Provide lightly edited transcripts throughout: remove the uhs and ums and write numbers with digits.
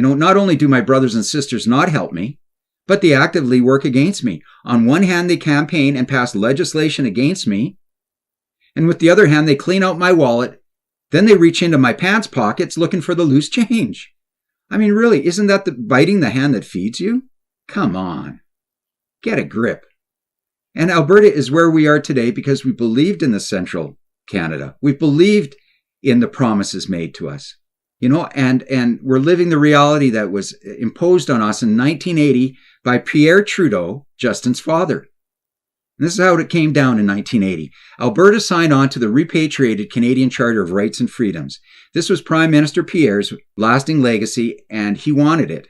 Not only do my brothers and sisters not help me, but they actively work against me. On one hand, they campaign and pass legislation against me, and with the other hand, they clean out my wallet. Then they reach into my pants pockets looking for the loose change. I mean, really, isn't that biting the hand that feeds you? Come on. Get a grip. And Alberta is where we are today because we believed in the Central Canada. We believed in the promises made to us. And we're living the reality that was imposed on us in 1980 by Pierre Trudeau, Justin's father. And this is how it came down in 1980. Alberta signed on to the repatriated Canadian Charter of Rights and Freedoms. This was Prime Minister Pierre's lasting legacy, and he wanted it.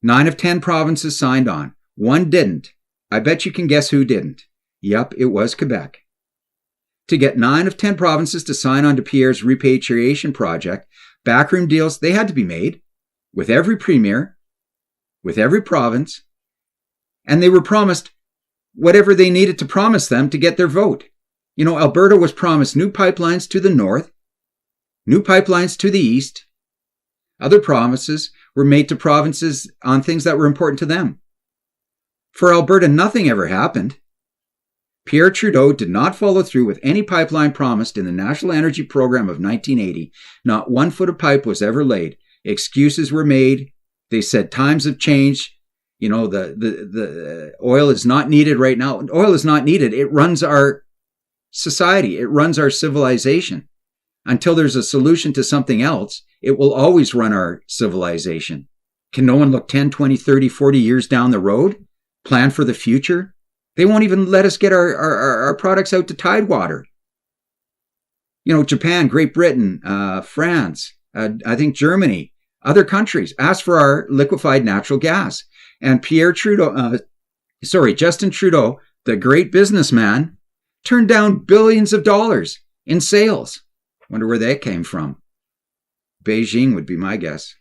9 of 10 provinces signed on. 1 didn't. I bet you can guess who didn't. Yup, it was Quebec. To get 9 of 10 provinces to sign on to Pierre's repatriation project, backroom deals, they had to be made with every premier, with every province, and they were promised whatever they needed to promise them to get their vote. Alberta was promised new pipelines to the north, new pipelines to the east. Other promises were made to provinces on things that were important to them. For Alberta, nothing ever happened. Pierre Trudeau did not follow through with any pipeline promised in the National Energy Program of 1980. Not 1 foot of pipe was ever laid. Excuses were made. They said times have changed. The oil is not needed right now. Oil is not needed. It runs our society. It runs our civilization. Until there's a solution to something else, it will always run our civilization. Can no one look 10, 20, 30, 40 years down the road? Plan for the future? They won't even let us get our products out to Tidewater. Japan, Great Britain, France, I think Germany, other countries asked for our liquefied natural gas. And Justin Trudeau, the great businessman, turned down billions of dollars in sales. Wonder where that came from. Beijing would be my guess.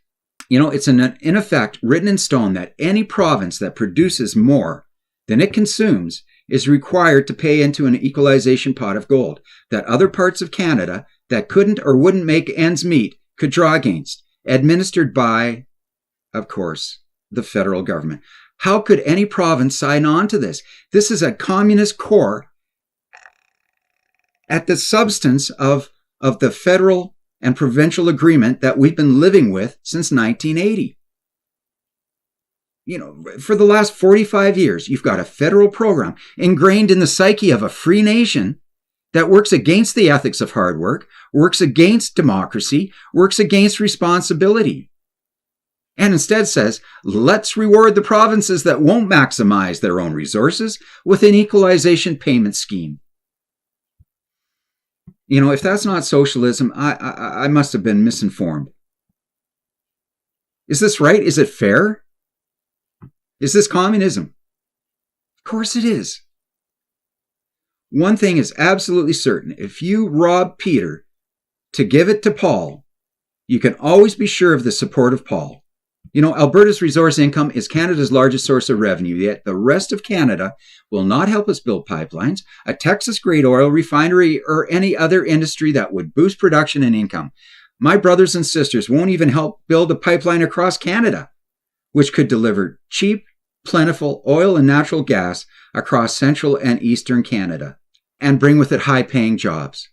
It's in effect written in stone that any province that produces more than it consumes is required to pay into an equalization pot of gold that other parts of Canada that couldn't or wouldn't make ends meet could draw against, administered by, of course, the federal government. How could any province sign on to this? This is a communist core at the substance of the federal and provincial agreement that we've been living with since 1980. For the last 45 years, you've got a federal program ingrained in the psyche of a free nation that works against the ethics of hard work, works against democracy, works against responsibility, and instead says, let's reward the provinces that won't maximize their own resources with an equalization payment scheme. If that's not socialism, I must have been misinformed. Is this right? Is it fair? Is this communism? Of course it is. One thing is absolutely certain. If you rob Peter to give it to Paul, you can always be sure of the support of Paul. Alberta's resource income is Canada's largest source of revenue, yet the rest of Canada will not help us build pipelines, a Texas-grade oil refinery, or any other industry that would boost production and income. My brothers and sisters won't even help build a pipeline across Canada, which could deliver cheap, plentiful oil and natural gas across central and eastern Canada and bring with it high-paying jobs.